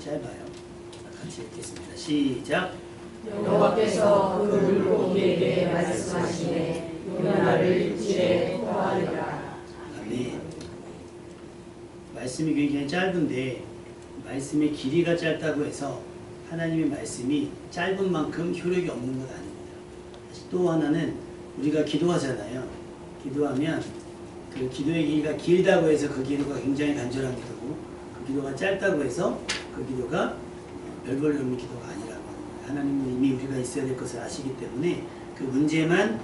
짧아요. 자, 같이 읽겠습니다. 시작. 여호와께서 그 물고기에게 말씀하시되 요나를 일주일에 토하리라. 아멘. 말씀이 굉장히 짧은데 말씀의 길이가 짧다고 해서 하나님의 말씀이 짧은 만큼 효력이 없는 건 아닙니다. 또 하나는 우리가 기도하잖아요. 기도하면 그 기도의 길이가 길다고 해서 그 기도가 굉장히 간절한 기도고, 그 기도가 짧다고 해서 그 기도가 별 볼일 없는 기도가 아니라고 합니다. 하나님은 이미 우리가 있어야 될 것을 아시기 때문에 그 문제만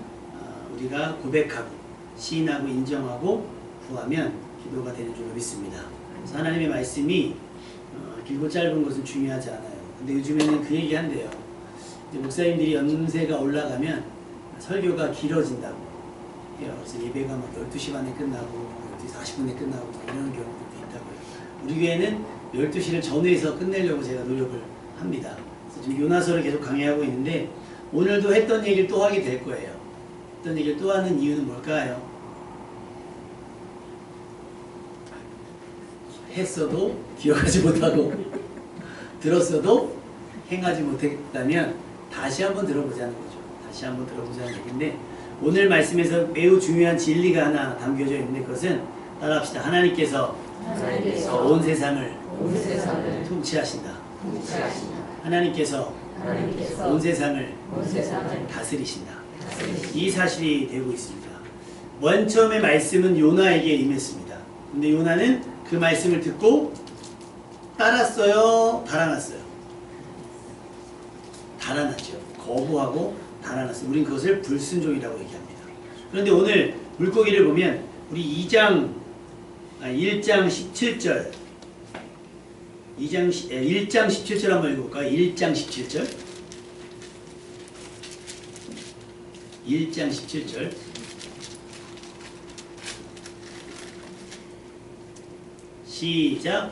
우리가 고백하고 시인하고 인정하고 구하면 기도가 되는 줄 믿습니다. 그래서 하나님의 말씀이 길고 짧은 것은 중요하지 않아요. 근데 요즘에는 그 얘기 한대요. 이제 목사님들이 연세가 올라가면 설교가 길어진다고 해요. 그래서 예배가 막 12시 반에 끝나고 12시 40분에 끝나고 이런 경우도 있다고요. 우리 교회는 12시를 전후해서 끝내려고 제가 노력을 합니다. 그래서 지금 요나서를 계속 강의하고 있는데 오늘도 했던 얘기를 또 하게 될 거예요. 했던 얘기를 또 하는 이유는 뭘까요? 했어도 기억하지 못하고 들었어도 행하지 못했다면 다시 한번 들어보자는 거죠. 다시 한번 들어보자는 얘기인데, 오늘 말씀에서 매우 중요한 진리가 하나 담겨져 있는데 그것은 따라합시다. 하나님께서 온 세상을 통치하신다. 하나님께서 온 세상을 다스리신다. 이 사실이 되고 있습니다. 맨 처음에 말씀은 요나에게 임했습니다. 근데 요나는 그 말씀을 듣고 따랐어요? 달아났어요? 달아났죠. 거부하고 달아났어요. 우린 그것을 불순종이라고 얘기합니다. 그런데 오늘 물고기를 보면 우리 1장 17절 1장 17절 한번 읽어볼까요? 1장 17절 1장 17절 시작.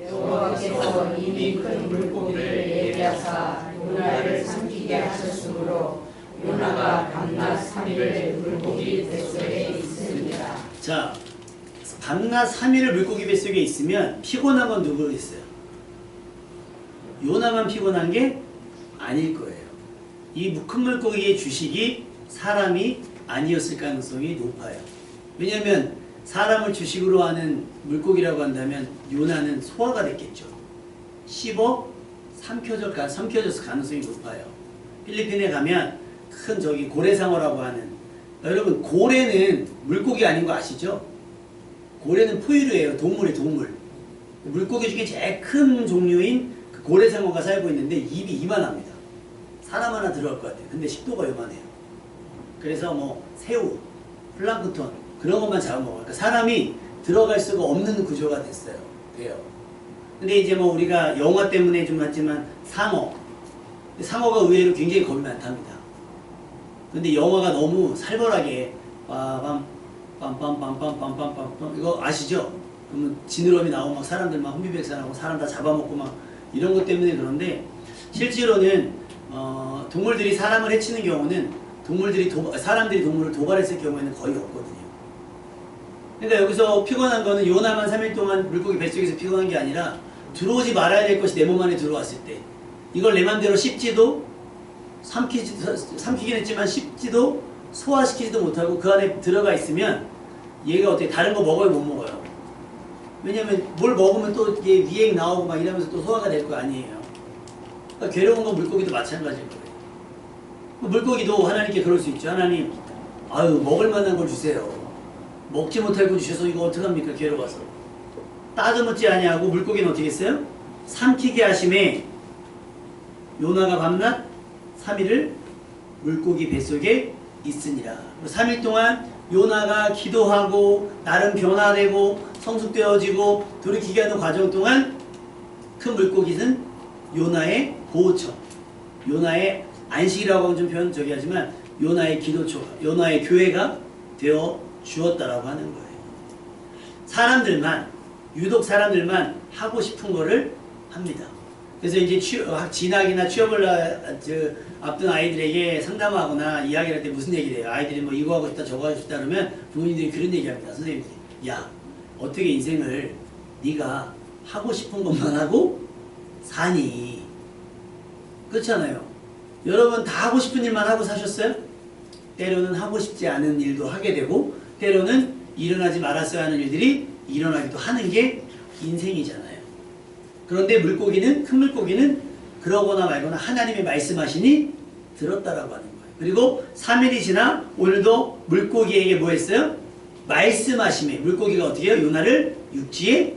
여호와께서 이미 큰 물고기를 예비하사 요나를 삼키게 하셨으므로 요나가 밤낮 3일을 물고기 뱃속에 있습니다. 자, 밤낮 3일을 물고기 뱃속에 있으면 피곤한 건 누구겠어요? 요나만 피곤한 게 아닐 거예요. 이 큰 물고기의 주식이 사람이 아니었을 가능성이 높아요. 왜냐하면 사람을 주식으로 하는 물고기라고 한다면 요나는 소화가 됐겠죠. 씹어 삼켜졌을 가능성이 높아요. 필리핀에 가면 큰 저기 고래상어라고 하는, 여러분 고래는 물고기 아닌 거 아시죠? 고래는 포유류예요. 동물이에요. 동물. 물고기 중에 제일 큰 종류인 그 고래상어가 살고 있는데 입이 이만합니다. 사람 하나 들어갈 것 같아요. 근데 식도가 요만해요. 그래서 뭐 새우, 플랑크톤 그런 것만 잡아먹어요. 그러니까 사람이 들어갈 수가 없는 구조가 돼요. 근데 이제 뭐 우리가 영화 때문에 좀 봤지만 상어가 의외로 굉장히 겁이 많답니다. 근데 영화가 너무 살벌하게 빰빰빰빰빰빰빰빰 이거 아시죠? 그러면 지느러미 나오고 막 사람들 막 혼비백산하고 사람 다 잡아먹고 막 이런 것 때문에 그런데, 실제로는 동물들이 사람을 해치는 경우는 사람들이 동물을 도발했을 경우에는 거의 없거든요. 그러니까 여기서 피곤한 거는 요나만 3일 동안 물고기 뱃속에서 피곤한 게 아니라 들어오지 말아야 될 것이 내 몸 안에 들어왔을 때 이걸 내 맘대로 씹지도 삼키긴 했지만 씹지도 소화시키지도 못하고 그 안에 들어가 있으면 얘가 어떻게 다른 거 먹어요? 못 먹어요? 왜냐면 뭘 먹으면 또 얘 위액 나오고 막 이러면서 또 소화가 될 거 아니에요. 그러니까 괴로운 건 물고기도 마찬가지일 거예요. 물고기도 하나님께 그럴 수 있죠. 하나님, 먹을 만한 걸 주세요. 먹지 못할 거 주셔서 이거 어떡합니까? 괴로워서. 따져먹지 아니하고 물고기는 어떻게 했어요? 삼키게 하심에 요나가 밤낮 3일을 물고기 뱃속에 있으니라. 3일 동안 요나가 기도하고 나름 변화되고 성숙되어지고 돌이키게 하는 과정 동안 큰 물고기는 요나의 보호처, 요나의 안식이라고 하면 좀 표현 하지만 요나의 기도처, 요나의 교회가 되어 주었다라고 하는 거예요. 유독 사람들만 하고 싶은 거를 합니다. 그래서 이제 진학이나 취업을 앞둔 아이들에게 상담하거나 이야기를 할 때 무슨 얘기를 해요? 아이들이 뭐 이거 하고 싶다 저거 하고 싶다 그러면 부모님들이 그런 얘기합니다. 선생님들이, 야, 어떻게 인생을 네가 하고 싶은 것만 하고 사니. 그렇잖아요. 여러분 다 하고 싶은 일만 하고 사셨어요? 때로는 하고 싶지 않은 일도 하게 되고 때로는 일어나지 말았어야 하는 일들이 일어나기도 하는 게 인생이잖아요. 그런데 물고기는, 큰 물고기는 그러거나 말거나 하나님의 말씀하시니 들었다라고 하는 거예요. 그리고 3일이 지나 오늘도 물고기에게 뭐 했어요? 말씀하심에 물고기가 어떻게 해요? 요나를 육지에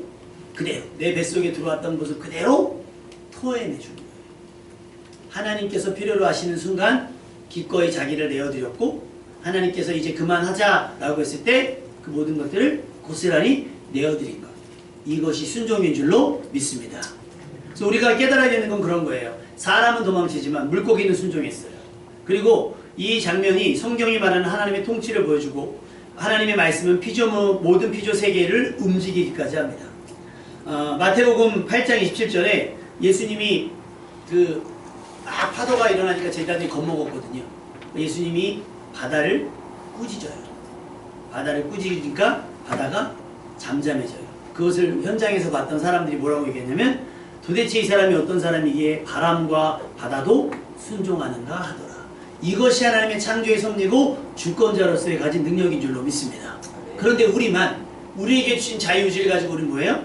그대로 내 뱃속에 들어왔던 것을 그대로 토해내 주는 거예요. 하나님께서 필요로 하시는 순간 기꺼이 자기를 내어드렸고 하나님께서 이제 그만하자라고 했을 때 그 모든 것들을 고스란히 내어드린 것. 이것이 순종인 줄로 믿습니다. 그래서 우리가 깨달아야 되는 건 그런 거예요. 사람은 도망치지만 물고기는 순종했어요. 그리고 이 장면이 성경이 말하는 하나님의 통치를 보여주고 하나님의 말씀은 모든 피조 세계를 움직이기까지 합니다. 마태복음 8장 27절에 예수님이 막 파도가 일어나니까 제자들이 겁먹었거든요. 예수님이 바다를 꾸짖어요. 바다를 꾸짖으니까 바다가 잠잠해져요. 그것을 현장에서 봤던 사람들이 뭐라고 얘기했냐면 도대체 이 사람이 어떤 사람이기에 바람과 바다도 순종하는가 하더라. 이것이 하나님의 창조의 섭리고 주권자로서의 가진 능력인 줄로 믿습니다. 그런데 우리에게 주신 자유의지를 가지고 우리는 뭐예요?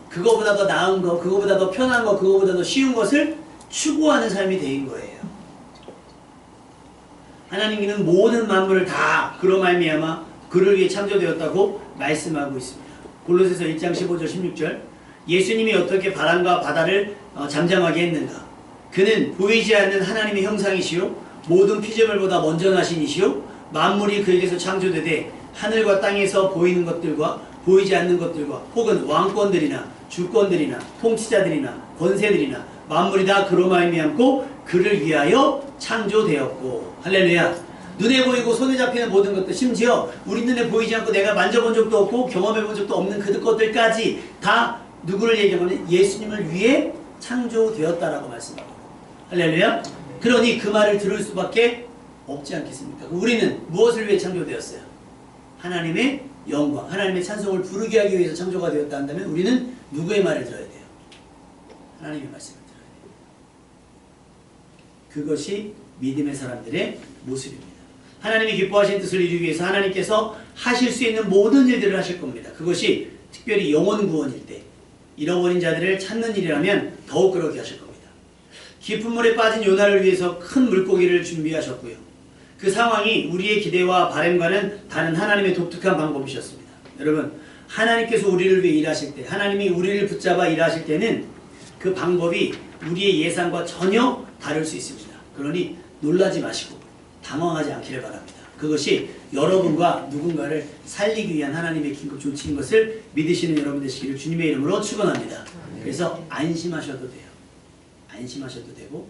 그거보다 더 나은 거, 그거보다 더 편한 거, 그거보다 더 쉬운 것을 추구하는 삶이 된 거예요. 하나님께는 모든 만물을 다 그로 말미암아 그를 위해 창조되었다고 말씀하고 있습니다. 골로새서 1장 15절 16절 예수님이 어떻게 바람과 바다를 잠잠하게 했는가? 그는 보이지 않는 하나님의 형상이시요 모든 피조물보다 먼저 나신 이시요 만물이 그에게서 창조되되 하늘과 땅에서 보이는 것들과 보이지 않는 것들과 혹은 왕권들이나 주권들이나 통치자들이나 권세들이나 만물이 다 그로 말미암고 그를 위하여 창조되었고. 할렐루야. 눈에 보이고 손에 잡히는 모든 것들, 심지어 우리 눈에 보이지 않고 내가 만져본 적도 없고 경험해본 적도 없는 그 것들까지 다 누구를 얘기하면 예수님을 위해 창조되었다라고 말씀합니다. 할렐루야. 그러니 그 말을 들을 수밖에 없지 않겠습니까? 우리는 무엇을 위해 창조되었어요? 하나님의 영광, 하나님의 찬송을 부르게 하기 위해서 창조가 되었다 한다면 우리는 누구의 말을 들어야 돼요? 하나님의 말씀을 들어야 돼요. 그것이 믿음의 사람들의 모습입니다. 하나님이 기뻐하신 뜻을 이루기 위해서 하나님께서 하실 수 있는 모든 일들을 하실 겁니다. 그것이 특별히 영혼 구원일 때 잃어버린 자들을 찾는 일이라면 더욱 그렇게 하실 겁니다. 깊은 물에 빠진 요나를 위해서 큰 물고기를 준비하셨고요. 그 상황이 우리의 기대와 바람과는 다른 하나님의 독특한 방법이셨습니다. 여러분, 하나님께서 우리를 위해 일하실 때, 하나님이 우리를 붙잡아 일하실 때는 그 방법이 우리의 예상과 전혀 다를 수 있습니다. 그러니 놀라지 마시고 당황하지 않기를 바랍니다. 그것이 여러분과 누군가를 살리기 위한 하나님의 긴급 조치인 것을 믿으시는 여러분 되시기를 주님의 이름으로 축원합니다. 그래서 안심하셔도 돼요. 안심하셔도 되고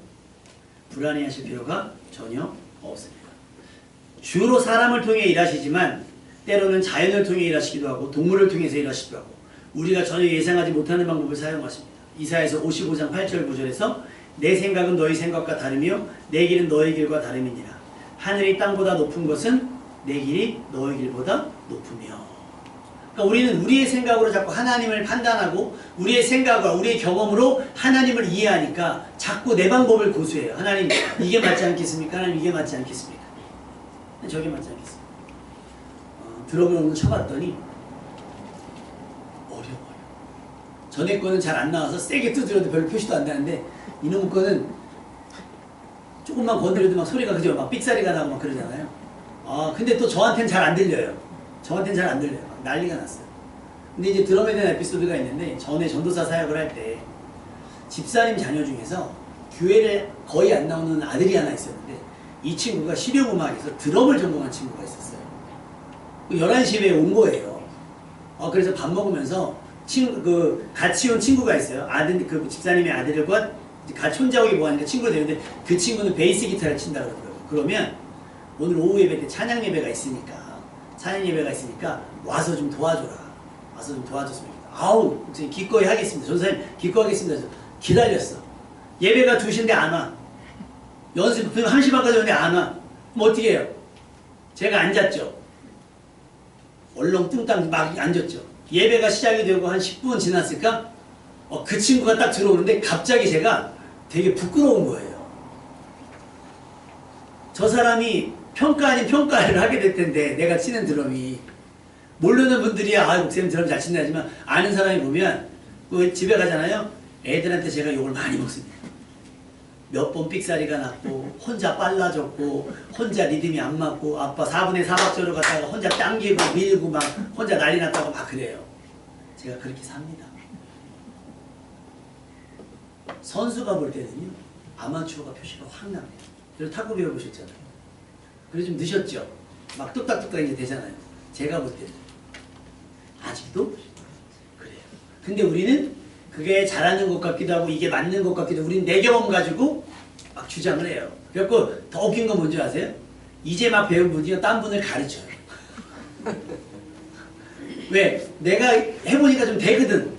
불안해하실 필요가 전혀 없습니다. 주로 사람을 통해 일하시지만 때로는 자연을 통해 일하시기도 하고 동물을 통해서 일하시기도 하고 우리가 전혀 예상하지 못하는 방법을 사용하십니다. 이사야서 55장 8절 9절에서 내 생각은 너희 생각과 다르며 내 길은 너희 길과 다름이니라. 하늘이 땅보다 높은 것은 내 길이 너희 길보다 높으며. 그러니까 우리는 우리의 생각으로 자꾸 하나님을 판단하고 우리의 생각과 우리의 경험으로 하나님을 이해하니까 자꾸 내 방법을 고수해요. 하나님 이게 맞지 않겠습니까? 하나님 이게 맞지 않겠습니까? 저게 맞지 않겠습니까? 드럼을 오늘 쳐봤더니 어려워요. 전에 거는 잘 안 나와서 세게 두드려도 별로 표시도 안 나는데 이놈 거는 조금만 건드려도 막 소리가 그죠? 막 삑사리가 나고 막 그러잖아요. 근데 또 저한테는 잘 안 들려요. 저한테는 잘 안 들려요. 막 난리가 났어요. 근데 이제 드럼에 대한 에피소드가 있는데 전에 전도사 사역을 할 때 집사님 자녀 중에서 교회를 거의 안 나오는 아들이 하나 있었는데 이 친구가 실용음악에서 드럼을 전공한 친구가 있었어요. 11시에 온 거예요. 그래서 밥 먹으면서 같이 온 친구가 있어요. 그 집사님의 아들과 같이 혼자 오기 뭐하니까 친구가 되는데 그 친구는 베이스 기타를 친다 그러더라고요. 그러면 오늘 오후 예배 때 찬양 예배가 있으니까 와서 좀 도와줘라. 와서 좀 도와줬으면 좋겠다. 아우 기꺼이 하겠습니다. 전사님 기꺼이 하겠습니다. 기다렸어. 예배가 2시인데 안 와. 연습 1시 반까지 오는데 안 와. 그럼 어떻게 해요? 제가 앉았죠. 얼렁뚱땅 막 앉았죠. 예배가 시작이 되고 한 10분 지났을까? 그 친구가 딱 들어오는데 갑자기 제가 되게 부끄러운 거예요. 저 사람이 평가 아닌 평가를 하게 될 텐데 내가 치는 드럼이 모르는 분들이야 아 목사님 드럼 잘 친다 하지만 아는 사람이 보면 그 집에 가잖아요. 애들한테 제가 욕을 많이 먹습니다. 몇 번 삑사리가 났고 혼자 빨라졌고 혼자 리듬이 안 맞고 아빠 4분의 4박자로 갔다가 혼자 당기고 밀고 막 혼자 난리 났다고 막 그래요. 제가 그렇게 삽니다. 선수가 볼 때는요 아마추어가 표시가 확 납니다. 그리고 탁구 배워보셨잖아요. 그래서 좀 늦었죠. 막 뚝딱뚝딱 이제 되잖아요. 제가 볼 때는 아직도 그래요. 근데 우리는 그게 잘하는 것 같기도 하고 이게 맞는 것 같기도 하고 우리는 내 경험 가지고 막 주장을 해요. 그래갖고 더 웃긴 건 뭔지 아세요? 이제 막 배운 분이 딴 분을 가르쳐요. 왜? 내가 해보니까 좀 되거든.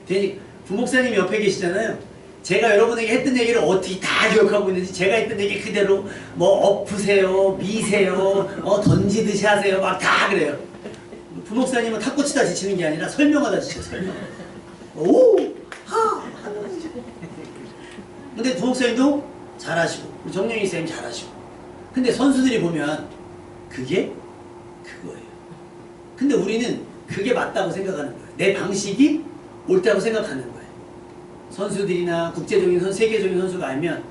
되니 부목사님 옆에 계시잖아요. 제가 여러분에게 했던 얘기를 어떻게 다 기억하고 있는지 제가 했던 얘기 그대로 뭐 엎으세요, 미세요, 던지듯이 하세요. 막 다 그래요. 부목사님은 탁구 치다 지치는 게 아니라 설명하다 지쳐요. 설명. 오! 하! 근데 부목사님도 잘하시고 우리 정영희 쌤 잘하시고 근데 선수들이 보면 그게 그거예요. 근데 우리는 그게 맞다고 생각하는 거예요. 내 방식이 옳다고 생각하는 거예요. 선수들이나 국제적인 선수, 세계적인 선수가 알면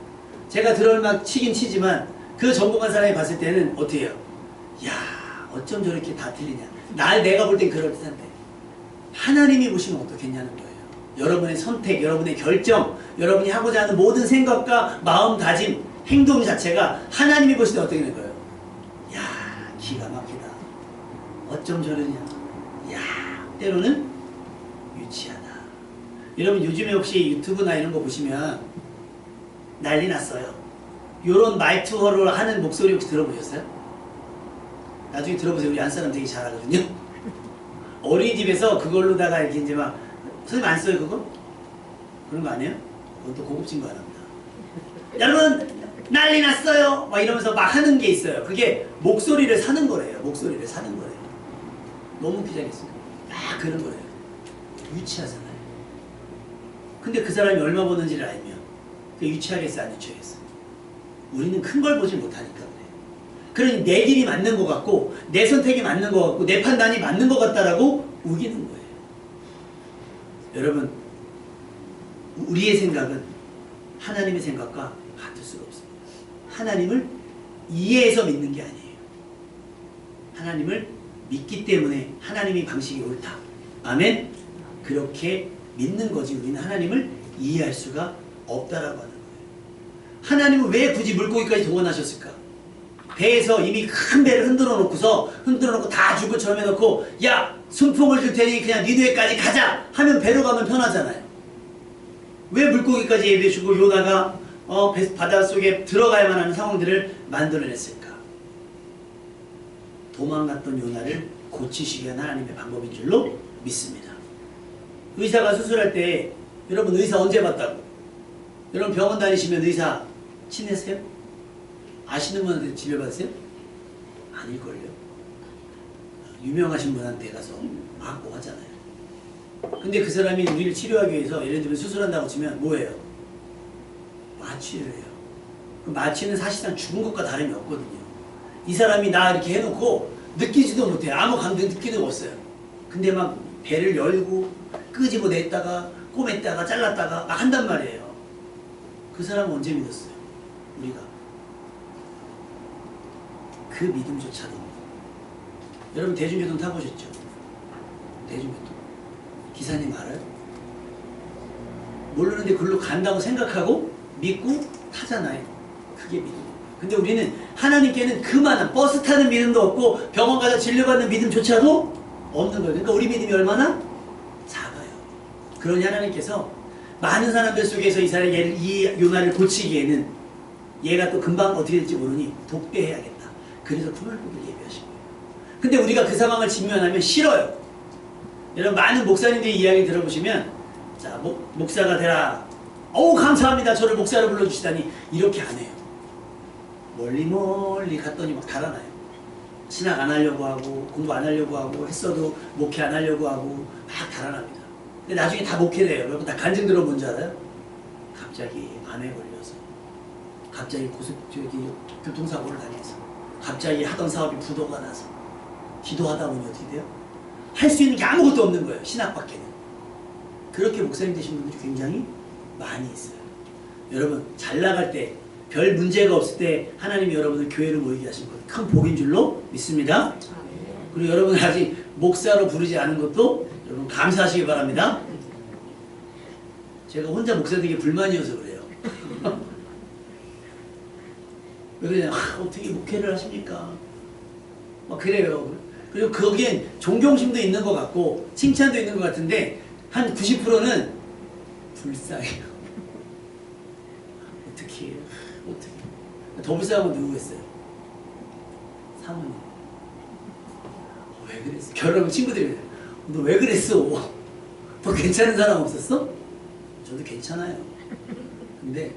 제가 드럼을 막 치긴 치지만 그 전공한 사람이 봤을 때는 어떻게 해요? 야 어쩜 저렇게 다 틀리냐. 내가 볼 땐 그럴듯한데 하나님이 보시면 어떻겠냐는 거예요. 여러분의 선택, 여러분의 결정, 여러분이 하고자 하는 모든 생각과 마음다짐, 행동 자체가 하나님이 보실 때 어떻게 되는 거예요? 야 기가 막히다. 어쩜 저러냐. 야 때로는 유치하다. 여러분 요즘에 혹시 유튜브나 이런 거 보시면 난리 났어요. 요런 말투어로 하는 목소리 혹시 들어보셨어요? 나중에 들어보세요. 우리 안사람 되게 잘하거든요. 어린이집에서 그걸로다가 이렇게 이제 막 선생님 안 써요 그거? 그런 거 아니에요? 그건 또 고급진 거 하나보다. 여러분 난리 났어요! 막 이러면서 막 하는 게 있어요. 그게 목소리를 사는 거래요. 목소리를 사는 거래요. 너무 웃기지 않겠습니까? 막 그런 거래요. 유치하잖아요. 근데 그 사람이 얼마 버는지를 알면 그 유치하겠어 안 유치하겠어? 우리는 큰 걸 보지 못하니까 그래요. 그러니 내 길이 맞는 것 같고 내 선택이 맞는 것 같고 내 판단이 맞는 것 같다라고 우기는 거예요. 여러분 우리의 생각은 하나님의 생각과 같을 수가 없습니다. 하나님을 이해해서 믿는 게 아니에요. 하나님을 믿기 때문에 하나님의 방식이 옳다. 아멘? 그렇게 믿는 거지 우리는 하나님을 이해할 수가 없다라고 하는 거예요. 하나님은 왜 굳이 물고기까지 동원하셨을까? 배에서 이미 큰 배를 흔들어 놓고 다 죽을 처럼 해놓고 야 순풍을 줄 테니 그냥 니네까지 가자 하면 배로 가면 편하잖아요. 왜 물고기까지 예비해주고 요나가 바닷속에 들어가야만 하는 상황들을 만들어냈을까? 도망갔던 요나를 고치시기 위한 하나님의 방법인 줄로 믿습니다. 의사가 수술할 때 여러분 의사 언제 봤다고? 여러분 병원 다니시면 의사 친했어요? 아시는 분한테 집에 봤어요? 아닐걸요? 유명하신 분한테 가서 맞고 하잖아요. 근데 그 사람이 우리를 치료하기 위해서 예를 들면 수술한다고 치면 뭐예요? 마취를 해요. 그 마취는 사실상 죽은 것과 다름이 없거든요. 이 사람이 나 이렇게 해놓고 느끼지도 못해요. 아무 감정 느끼도 없어요. 근데 막 배를 열고 끄집어냈다가 꼬맸다가 잘랐다가 막 한단 말이에요. 그 사람은 언제 믿었어요? 우리가. 그 믿음조차도 여러분 대중교통 타보셨죠? 대중교통 기사님 알아요? 모르는데 글로 간다고 생각하고 믿고 타잖아요. 그게 믿음이에요. 근데 우리는 하나님께는 그만한 버스 타는 믿음도 없고 병원 가서 진료받는 믿음조차도 없는 거예요. 그러니까 우리 믿음이 얼마나 작아요. 그러니 하나님께서 많은 사람들 속에서 이 요나를 고치기에는 얘가 또 금방 어떻게 될지 모르니 독대해야겠다. 그래서 풀물고기를 예비하신 거예요. 근데 우리가 그 상황을 직면하면 싫어요. 여러분 많은 목사님들의 이야기 들어보시면 자 목사가 되라. 어우 감사합니다. 저를 목사로 불러주시다니 이렇게 안 해요. 멀리 갔더니 막 달아나요. 신학 안 하려고 하고 공부 안 하려고 하고 했어도 목회 안 하려고 하고 막 달아납니다. 근데 나중에 다 목회를 해요. 여러분 다 간증 들어본 줄 알아요? 갑자기 암에 걸려서, 갑자기 교통사고를 당해서, 갑자기 하던 사업이 부도가 나서, 기도하다 보니 어떻게 돼요? 할 수 있는 게 아무것도 없는 거예요. 신학밖에는. 그렇게 목사님 되신 분들이 굉장히 많이 있어요. 여러분 잘 나갈 때, 별 문제가 없을 때 하나님이 여러분을 교회로 모이게 하신 것 큰 복인 줄로 믿습니다. 그리고 여러분을 아직 목사로 부르지 않은 것도 여러분 감사하시기 바랍니다. 제가 혼자 목사 되게 불만이어서 그래요. 왜 그러냐, 어떻게 목회를 하십니까? 막 그래요. 그리고 거기엔 존경심도 있는 것 같고 칭찬도 있는 것 같은데 한 90%는 불쌍해요. 어떻게 해요? 어떻게? 더 불쌍한 건 누구겠어요? 사모님. 왜 그랬어? 결혼하면 친구들이 너 왜 그랬어? 더 괜찮은 사람 없었어? 저도 괜찮아요. 근데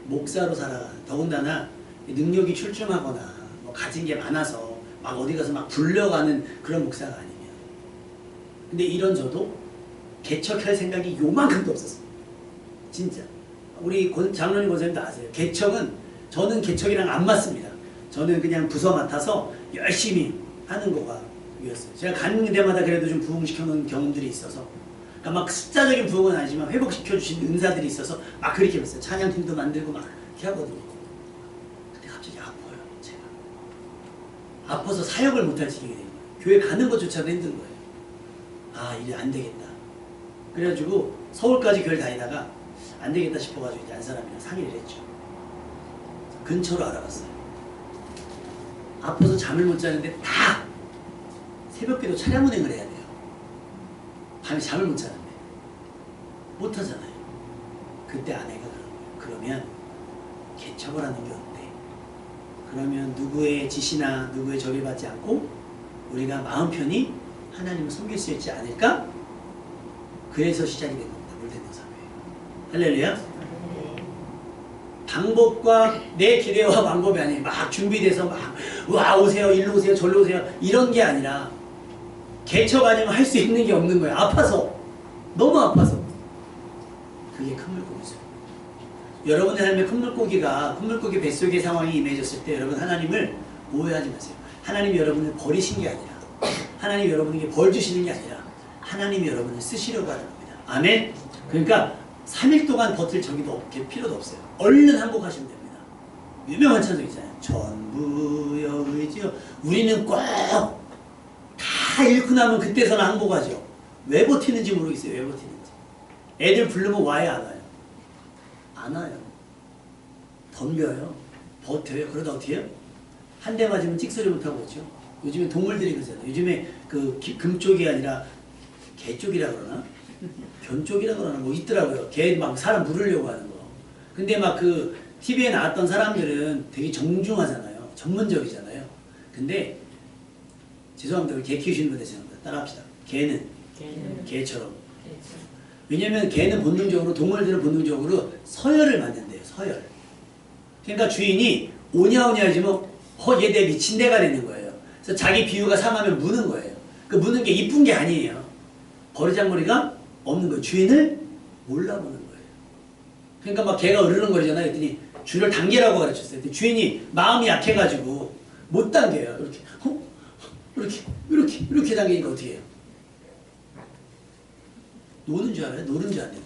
목사로 살아가는, 더군다나 능력이 출중하거나 뭐 가진 게 많아서 막 어디 가서 막 불려가는 그런 목사가 아니면, 근데 이런 저도 개척할 생각이 요만큼도 없었어요. 진짜. 우리 장로님 권사님도 아세요. 개척은, 저는 개척이랑 안 맞습니다. 저는 그냥 부서 맡아서 열심히 하는 거가 이었어요. 제가 가는 데마다 그래도 좀 부흥시켜 놓은 경험들이 있어서, 그러니까 막 숫자적인 부흥은 아니지만 회복시켜 주신 은사들이 있어서 막 그렇게 했어요. 찬양팀도 만들고 막 이렇게 하거든요. 근데 갑자기 아파요. 제가 아파서 사역을 못할 지경이 돼요. 교회 가는 것조차도 힘든 거예요. 아, 이래 안 되겠다. 그래가지고 서울까지 교회를 다니다가 안 되겠다 싶어가지고 이제 안 사람이랑 상의를 했죠. 근처로 알아봤어요. 아파서 잠을 못 자는데 다 새벽기도 차량 운행을 해야 돼요. 밤에 잠을 못 자는데 못 하잖아요. 그때 아내가 그러면 개척을 하는 게 어때? 그러면 누구의 지시나 누구의 절을 받지 않고 우리가 마음 편히 하나님을 섬길 수 있지 않을까? 그래서 시작이 된 겁니다. 물대는 사회예요. 할렐루야. 방법과 내 기대와 방법이 아니에요. 막 준비돼서 막 와 오세요, 일로 오세요, 절로 오세요 이런 게 아니라 개척 아니면 할 수 있는 게 없는 거예요. 아파서, 너무 아파서. 그게 큰 물고기죠. 여러분의 삶에 큰 물고기 뱃속의 상황이 임해졌을 때 여러분 하나님을 오해하지 마세요. 하나님이 여러분을 버리신 게 아니라, 하나님이 여러분에게 벌 주시는 게 아니라 하나님이 여러분을 쓰시려고 하는 겁니다. 아멘. 그러니까 3일 동안 버틸 적이도 없게 필요도 없어요. 얼른 항복하시면 됩니다. 유명한 찬송 있잖아요. 전부여 의지여. 우리는 꼭 다 잃고 나면 그때서는 항복하죠. 왜 버티는지 모르겠어요. 왜 버티는지. 애들 부르면 와요, 안 와요? 안 와요. 덤벼요. 버텨요. 그러다 어떻게 해요? 한 대 맞으면 찍소리 못하고 있죠. 요즘에 동물들이 그러잖아요. 요즘에 그 금쪽이 아니라 개쪽이라 그러나? 변쪽이라 그러나 뭐 있더라고요. 개 막 사람 물으려고 하는 거. 근데 막 그 TV에 나왔던 사람들은 되게 정중하잖아요. 전문적이잖아요. 근데 죄송합니다. 개 키우시는 분들 죄송합니다. 따라합시다. 개는 개처럼. 왜냐면 개는 본능적으로, 동물들은 본능적으로 서열을 만든대요. 서열. 그러니까 주인이 오냐오냐 해주면 얘 내 미친 대가 되는 거예요. 그래서 자기 비유가 상하면 무는 거예요. 그 무는 게 이쁜 게 아니에요. 버르장머리가 없는 거예요. 주인을 몰라보는 거예요. 그러니까 막 개가 으르렁거리잖아요. 그랬더니 줄을 당기라고 가르쳤어요. 주인이 마음이 약해가지고 못 당겨요. 이렇게 당기니까 어떻게 해요? 노는 줄 알아요? 노는 줄 안 돼요.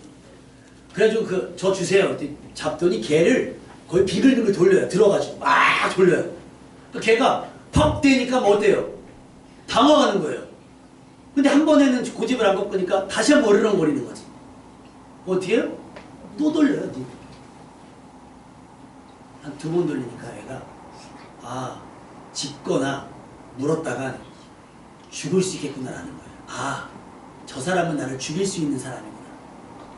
그래가지고 저 주세요. 잡더니 개를 거의 비글비글 돌려요. 들어가지고 막 돌려요. 그 개가 팍 대니까 뭐 어때요? 당황하는 거예요. 근데 한 번에는 고집을 안 꺾으니까 다시 한번 어르렁거리는 거지. 어떻게 해요? 또 돌려요. 한 2번 돌리니까 얘가 짖거나 물었다가 죽을 수 있겠구나라는 거예요. 저 사람은 나를 죽일 수 있는 사람이구나.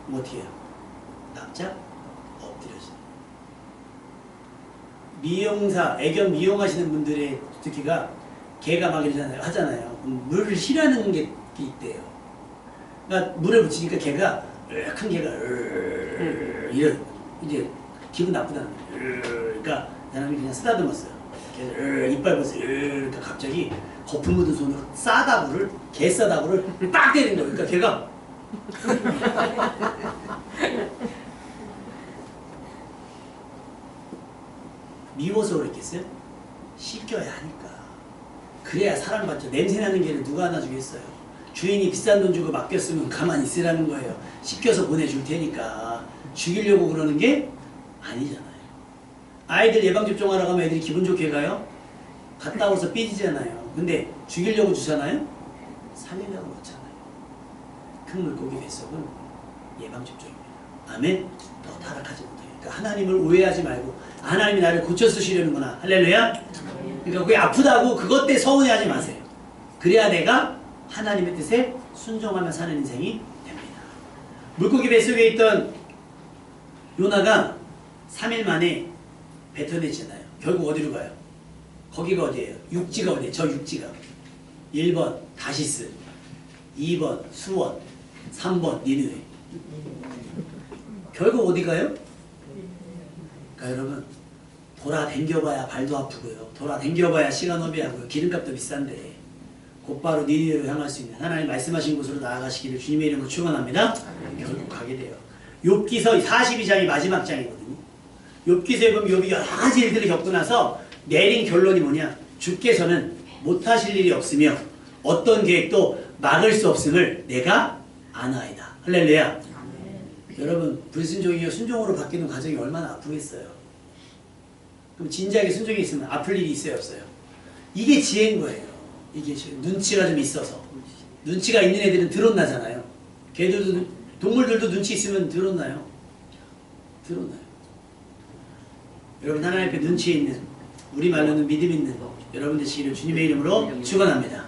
그럼 어떻게 해요? 납작 엎드려서. 미용사, 애견 미용하시는 분들의 특기가 개가 막 이러잖아요. 하잖아요. 물을 싫어하는 게 있대요. 그러니까 물을 붙이니까 개가 큰 개가 이래 이제 기분 나쁘다는 거예요. 그러니까 사람이 그냥 쓰다듬었어요. 걔를 이빨 벗어요. 그러니까 갑자기 거품 묻은 손으로 개 싸다구를 딱 때리는 거예요. 그러니까 걔가 미워서 그랬겠어요? 씻겨야 하니까. 그래야 사랑받죠. 냄새나는 개를 누가 안아주겠어요. 주인이 비싼 돈 주고 맡겼으면 가만히 있으라는 거예요. 씻겨서 보내줄 테니까. 죽이려고 그러는 게 아니잖아요. 아이들 예방접종하러 가면 애들이 기분 좋게 가요? 갔다 와서 삐지잖아요. 근데 죽이려고 주잖아요? 살리려고 그렇잖아요. 큰 물고기 뱃속은 예방접종입니다. 아멘? 더 타락하지 못해요. 그러니까 하나님을 오해하지 말고 하나님이 나를 고쳐 쓰시려는구나. 할렐루야? 그러니까 그게 아프다고 그것 때문에 서운해하지 마세요. 그래야 내가 하나님의 뜻에 순종하며 사는 인생이 됩니다. 물고기 뱃속에 있던 요나가 3일 만에 뱉어내잖아요. 결국 어디로 가요? 거기가 어디예요? 육지가 어디예요? 저 육지가 1번 다시스, 2번 수원, 3번 니느웨. 결국 어디 가요? 그러니까 여러분 돌아댕겨봐야 발도 아프고요. 돌아댕겨봐야 시간 허비하고요. 기름값도 비싼데 곧바로 니느웨로 향할 수 있는 하나님 말씀하신 곳으로 나아가시기를 주님의 이름으로 축원합니다. 결국 가게 돼요. 욥기서 42장이 마지막 장이거든요. 욥기서에 보면 욥이 여러 가지 일들을 겪고 나서 내린 결론이 뭐냐? 주께서는 못하실 일이 없으며 어떤 계획도 막을 수 없음을 내가 아나이다. 할렐루야. 여러분 불순종이요 순종으로 바뀌는 과정이 얼마나 아프겠어요. 그럼 진지하게 순종이 있으면 아플 일이 있어요 없어요? 이게 지혜인 거예요. 이게 눈치가 좀 있어서. 눈치가 있는 애들은 드러나잖아요. 걔들도 동물들도 눈치 있으면 드러나요. 드러나요. 여러분 하나님 앞에 눈치 있는 우리말로는 믿음 있는 여러분 되시기를 주님의 이름으로 축원합니다.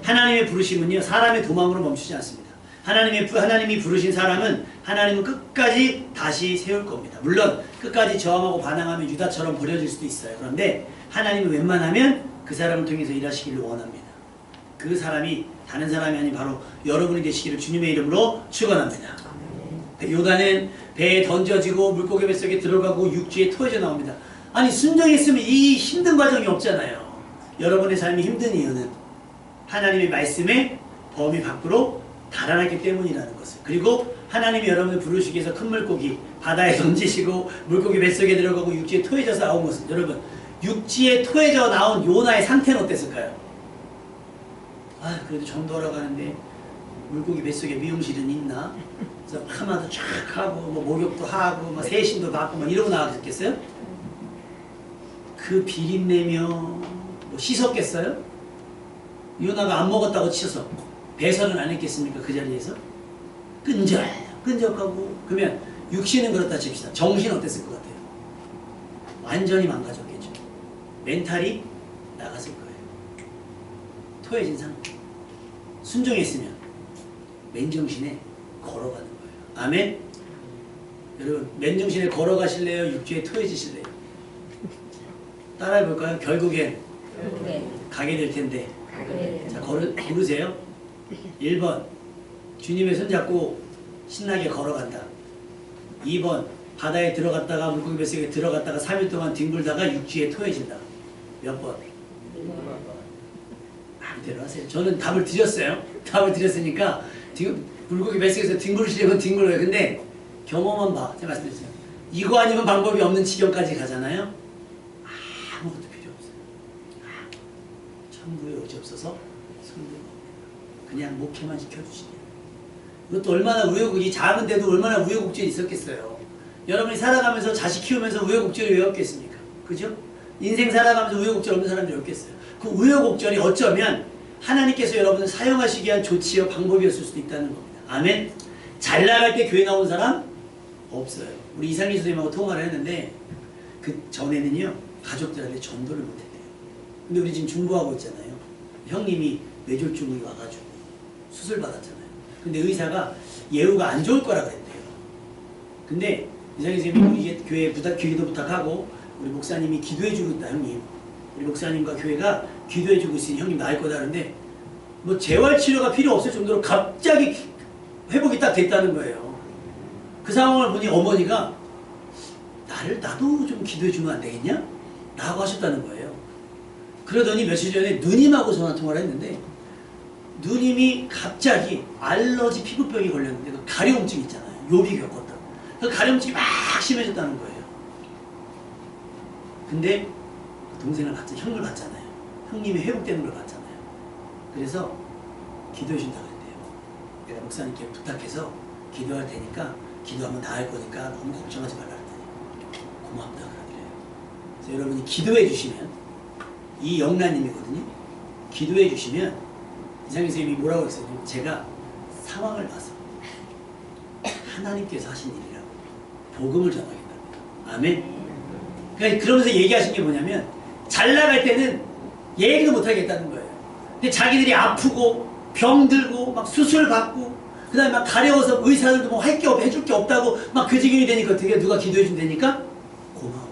하나님의 부르심은요 사람의 도망으로 멈추지 않습니다. 하나님이 부르신 사람은 하나님은 끝까지 다시 세울 겁니다. 물론 끝까지 저항하고 반항하면 유다처럼 버려질 수도 있어요. 그런데 하나님은 웬만하면 그 사람을 통해서 일하시기를 원합니다. 그 사람이 다른 사람이 아닌 바로 여러분이 되시기를 주님의 이름으로 축원합니다. 요나는 배에 던져지고 물고기 뱃속에 들어가고 육지에 토해져 나옵니다. 아니 순종했으면 이 힘든 과정이 없잖아요. 여러분의 삶이 힘든 이유는 하나님의 말씀의 범위 밖으로 달아났기 때문이라는 것을. 그리고 하나님이 여러분을 부르시기 위해서 큰 물고기 바다에 던지시고 물고기 뱃속에 들어가고 육지에 토해져서 나온 것은 여러분 육지에 토해져 나온 요나의 상태는 어땠을까요? 아 그래도 전도하러 가는데 물고기 뱃속에 미용실은 있나? 그래서 파마도 쫙 하고 뭐 목욕도 하고 뭐 세신도 받고 막 이러고 나왔겠어요? 그 비린내며 뭐 씻었겠어요? 요나가 안 먹었다고 치셔서 배설은 안 했겠습니까? 그 자리에서? 끈적하고. 그러면 육신은 그렇다 칩시다. 정신은 어땠을 것 같아요? 완전히 망가졌겠죠. 멘탈이 나갔을 거예요. 토해진 상태. 순종했으면 맨정신에 걸어가는 거예요. 아멘? 여러분 맨정신에 걸어가실래요? 육지에 토해지실래요? 따라해볼까요? 결국엔 가게 될 텐데. 자, 고르세요. 1번 주님의 손잡고 신나게 걸어간다. 2번 바다에 들어갔다가 물고기 뱃속에 들어갔다가 3일 동안 뒹굴다가 육지에 토해진다. 몇 번? 마음대로 하세요. 저는 답을 드렸어요. 답을 드렸으니까 물고기 뱃속에서 뒹굴으시려면 뒹굴어요. 근데 경험만 봐. 제가 말씀드렸어요. 이거 아니면 방법이 없는 지경까지 가잖아요. 아무것도 필요 없어요. 천부의 의지 없어서 손들고 그냥 목회만 시켜주시냐. 이것도 얼마나 우여곡절이 작은데도 얼마나 우여곡절이 있었겠어요. 여러분이 살아가면서 자식 키우면서 우여곡절이 왜 없겠습니까? 그죠? 인생 살아가면서 우여곡절 없는 사람들이 없겠어요. 그 우여곡절이 어쩌면 하나님께서 여러분을 사용하시기 위한 조치와 방법이었을 수도 있다는 겁니다. 아멘? 잘 나갈 때 교회 나온 사람? 없어요. 우리 이상희 선생님하고 통화를 했는데 그 전에는요 가족들한테 전도를 못했대요. 근데 우리 지금 중보하고 있잖아요. 형님이 뇌졸중이 와가지고 수술 받았잖아요. 근데 의사가 예후가 안 좋을 거라 그랬대요. 근데 이상희 선생님이 우리 교회에 기도 부탁하고 우리 목사님이 기도해주고 있다 형님. 우리 목사님과 교회가 기도해주고 있으니 형님 나을 거다 하는데 뭐 재활치료가 필요 없을 정도로 갑자기 회복이 딱 됐다는 거예요. 그 상황을 보니 어머니가 나도 좀 기도해주면 안 되겠냐? 라고 하셨다는 거예요. 그러더니 며칠 전에 누님하고 전화통화를 했는데 누님이 갑자기 알러지 피부병이 걸렸는데 그 가려움증 있잖아요. 욥이 겪었다. 그 가려움증이 막 심해졌다는 거예요. 근데 동생을 봤잖아요. 형을 봤잖아요. 형님이 회복되는 걸 봤잖아요. 그래서 기도해 준다고 했대요. 내가 목사님께 부탁해서 기도할 테니까 기도하면 나을 거니까 너무 걱정하지 말라 그랬더니 고맙다 그러더래요. 그래서 여러분이 기도해 주시면, 이 영란님이거든요. 기도해 주시면 이상희 선생님이 뭐라고 했어요? 제가 상황을 봐서 하나님께서 하신 일이라고 복음을 전하겠답니다. 아멘. 그러니까 그러면서 얘기하신 게 뭐냐면, 잘 나갈 때는 얘기도 못 하겠다는 거예요. 근데 자기들이 아프고 병들고 막 수술 받고 그 다음에 막 가려워서 의사들도 뭐 할 게 없고 해줄 게 없다고 막 그 지경이 되니까 어떻게 누가 기도해 준다니까 고마워.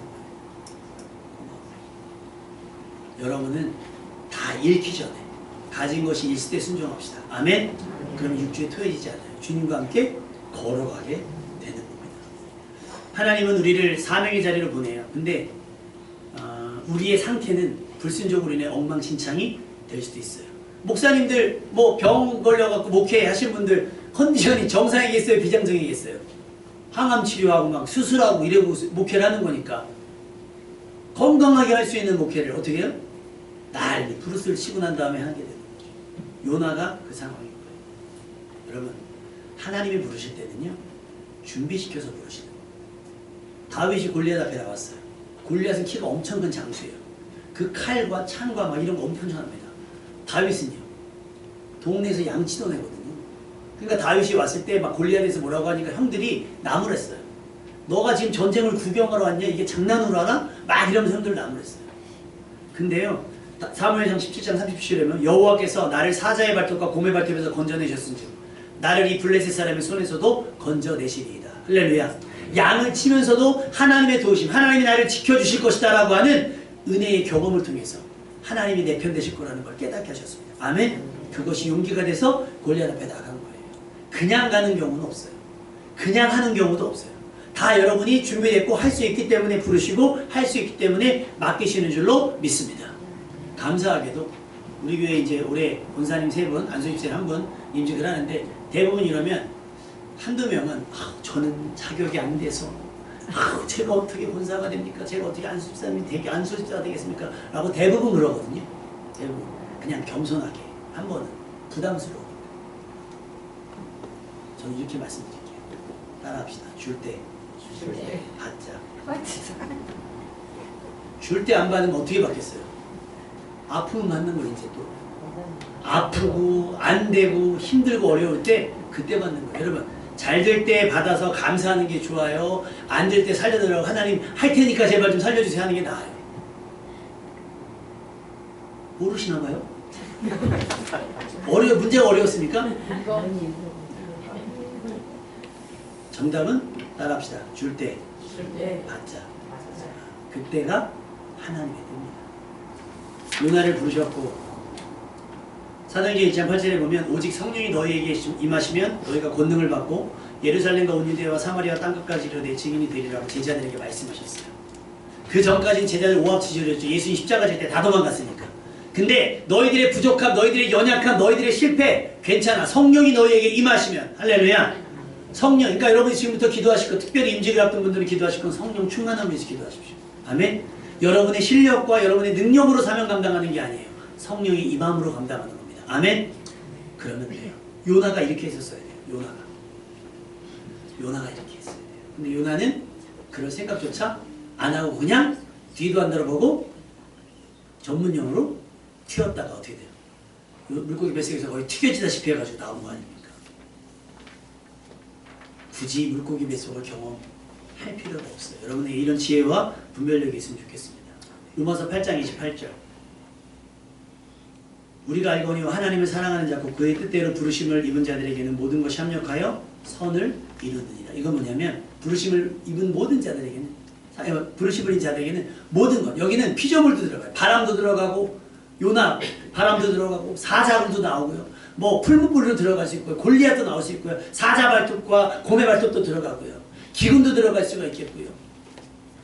여러분은 다 잃기 전에 가진 것이 있을 때 순종합시다. 아멘. 그럼 육주에 토해지지 않아요. 주님과 함께 걸어가게 되는 겁니다. 하나님은 우리를 사명의 자리로 보내요. 근데 우리의 상태는 불순종으로 인해 엉망진창이 될 수도 있어요. 목사님들 뭐 병 걸려갖고 목회 하신 분들 컨디션이 정상이겠어요? 비정상이겠어요? 항암 치료하고 막 수술하고 이러고 목회를 하는 거니까 건강하게 할 수 있는 목회를 어떻게 해요? 난리 브루스를 치고 난 다음에 하게 되는 거죠. 요나가 그 상황인 거예요. 여러분, 하나님이 부르실 때는요, 준비시켜서 부르시는 거예요. 다윗이 골리앗 앞에 나왔어요. 골리앗은 키가 엄청 큰 장수예요. 그 칼과 창과 막 이런 거 엄청 합니다. 다윗은요, 동네에서 양치던 애거든요. 그러니까 다윗이 왔을 때 막 골리앗에서 뭐라고 하니까 형들이 나무랬어요. 너가 지금 전쟁을 구경하러 왔냐? 이게 장난으로 하나? 막 이러면서 형들 나무랬어요. 근데요, 사무엘상 17장 37절에는 여호와께서 나를 사자의 발톱과 곰의 발톱에서 건져내셨은즉 나를 이 블레셋 사람의 손에서도 건져내시리이다. 할렐루야. 양을 치면서도 하나님의 도우심, 하나님이 나를 지켜주실 것이다 라고 하는 은혜의 경험을 통해서 하나님이 내 편 되실 거라는 걸 깨닫게 하셨습니다. 아멘. 그것이 용기가 돼서 골리앗 앞에 나간 거예요. 그냥 가는 경우는 없어요. 그냥 하는 경우도 없어요. 다 여러분이 준비됐고 할 수 있기 때문에 부르시고 할 수 있기 때문에 맡기시는 줄로 믿습니다. 감사하게도 우리 교회 이제 올해 본사님 3분, 안수집사님 1분 임직을 하는데 대부분 이러면 한두 명은 저는 자격이 안 돼서 제가 어떻게 본사가 됩니까? 제가 어떻게 안수집사가 되겠습니까? 라고 대부분 그러거든요. 대부분 그냥 겸손하게 한 번은 부담스러워. 저는 이렇게 말씀드릴게요. 따라합시다. 줄 때 받자. 줄 때 안 받으면 어떻게 받겠어요? 아프면 받는 거 이제 또 아프고 안 되고 힘들고 어려울 때 그때 받는 거예요. 여러분, 잘 될 때 받아서 감사하는 게 좋아요? 안 될 때 살려달라고 하나님 할 테니까 제발 좀 살려주세요 하는 게 나아요. 모르시나 봐요? 문제가 어려웠습니까? 정답은 따라합시다. 줄 때 받자. 그때가 하나님의 때입니다. 요나를 부르셨고 사도행전 1장 8절에 보면 오직 성령이 너희에게 임하시면 너희가 권능을 받고 예루살렘과 온 유대와 사마리아 땅끝까지 이르러 내 증인이 되리라고 제자들에게 말씀하셨어요. 그 전까지는 제자들 오합지졸이었죠. 예수님 십자가 질 때 다 도망갔으니까. 근데 너희들의 부족함, 너희들의 연약함, 너희들의 실패 괜찮아. 성령이 너희에게 임하시면 할렐루야. 성령, 그러니까 여러분이 지금부터 기도하실 거, 특별히 임직을 앞둔 분들은 기도하실 건 성령 충만함을 위해서 기도하십시오. 아멘. 여러분의 실력과 여러분의 능력으로 사명 감당하는 게 아니에요. 성령이 임함으로 감당하는 겁니다. 아멘. 그러면 돼요. 요나가 이렇게 했었어야 돼요. 요나가 이렇게 했어야 돼요. 근데 요나는 그럴 생각조차 안 하고 그냥 뒤도 안 돌아보고 전문용어로 튀었다가 어떻게 돼요? 물고기 뱃속에서 거의 튀겨지다시피 해가지고 나온 거 아닙니까? 굳이 물고기 뱃속을 경험할 필요가 없어요. 여러분의 이런 지혜와 분별력이 있으면 좋겠습니다. 로마서 8장 28절. 우리가 알거니와 하나님을 사랑하는 자고 그의 뜻대로 부르심을 입은 자들에게는 모든 것이 합력하여 선을 이루느니라. 이건 뭐냐면 부르심을 입은 모든 자들에게는, 부르심을 입은 자들에게는 모든 것, 여기는 피조물도 들어가요. 바람도 들어가고 요나 바람도 들어가고 사자굴도 나오고요. 뭐 풀무불로 들어갈 수 있고요. 골리앗도 나올 수 있고요. 사자 발톱과 곰의 발톱도 들어가고요. 기근도 들어갈 수가 있겠고요.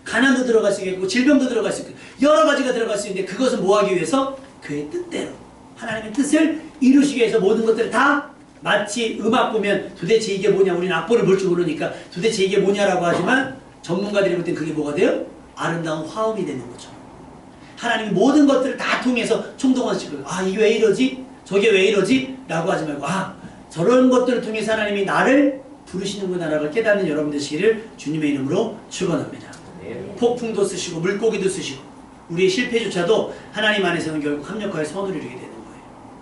가난도 들어갈 수 있겠고 질병도 들어갈 수 있고 여러 가지가 들어갈 수 있는데 그것은 뭐 하기 위해서? 그의 뜻대로 하나님의 뜻을 이루시기 위해서 모든 것들을 다 마치 음악 보면 도대체 이게 뭐냐, 우리는 악보를 볼 줄 모르니까 도대체 이게 뭐냐라고 하지만 전문가들이 볼 땐 그게 뭐가 돼요? 아름다운 화음이 되는 거죠. 하나님이 모든 것들을 다 통해서 총동원시키고, 아 이게 왜 이러지? 저게 왜 이러지? 라고 하지 말고, 아 저런 것들을 통해서 하나님이 나를 부르시는구나라고 깨닫는 여러분 되시기를 주님의 이름으로 축원합니다. 폭풍도 쓰시고 물고기도 쓰시고 우리의 실패조차도 하나님 안에서는 결국 합력하여 선을 이루게 되는 거예요.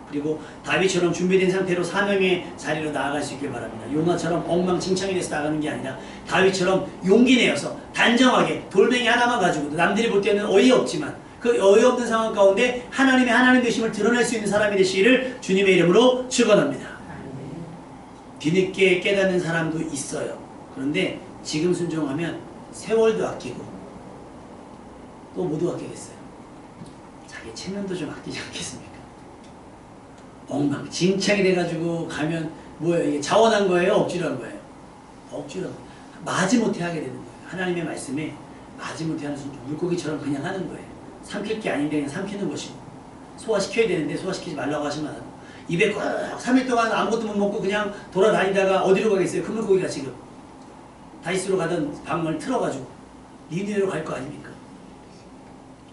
그리고 다윗처럼 준비된 상태로 사명의 자리로 나아갈 수 있길 바랍니다. 요나처럼 엉망진창이 돼서 나가는 게 아니라 다윗처럼 용기 내어서 단정하게 돌멩이 하나만 가지고도 남들이 볼 때는 어이없지만 그 어이없는 상황 가운데 하나님의 하나님 되심을 드러낼 수 있는 사람이 되시기를 주님의 이름으로 축원합니다. 뒤늦게 깨닫는 사람도 있어요. 그런데 지금 순종하면 세월도 아끼고 또 모두 아끼겠어요. 자기 체면도 좀 아끼지 않겠습니까? 엉망진창이 돼가지고 가면 뭐예요? 이게 자원한 거예요? 억지로 거예요? 억지로 마지못해 하게 되는 거예요. 하나님의 말씀에 마지못해 하는 순종, 물고기처럼 그냥 하는 거예요. 삼킬 게 아닌데 그냥 삼키는 것이고, 소화시켜야 되는데 소화시키지 말라고 하시면 안 하고, 입에 꽉 3일 동안 아무것도 못 먹고 그냥 돌아다니다가 어디로 가겠어요? 그 물고기가 지금 다이스로 가던 방을 틀어가지고 니느웨로 갈 거 아닙니까?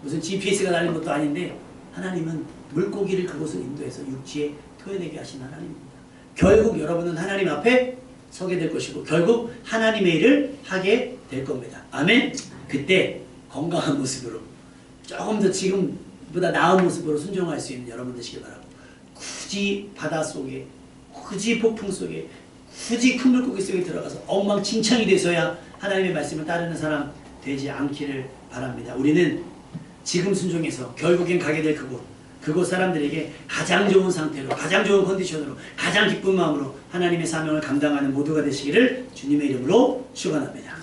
무슨 GPS가 달린 것도 아닌데 하나님은 물고기를 그곳을 인도해서 육지에 토해내게 하신 하나님입니다. 결국 여러분은 하나님 앞에 서게 될 것이고 결국 하나님의 일을 하게 될 겁니다. 아멘? 그때 건강한 모습으로 조금 더 지금보다 나은 모습으로 순종할 수 있는 여러분 되시길 바랍니다. 굳이 바다 속에, 굳이 폭풍 속에, 굳이 큰 물고기 속에 들어가서 엉망진창이 돼서야 하나님의 말씀을 따르는 사람 되지 않기를 바랍니다. 우리는 지금 순종해서 결국엔 가게 될 그곳 사람들에게 가장 좋은 상태로, 가장 좋은 컨디션으로, 가장 기쁜 마음으로 하나님의 사명을 감당하는 모두가 되시기를 주님의 이름으로 축원합니다.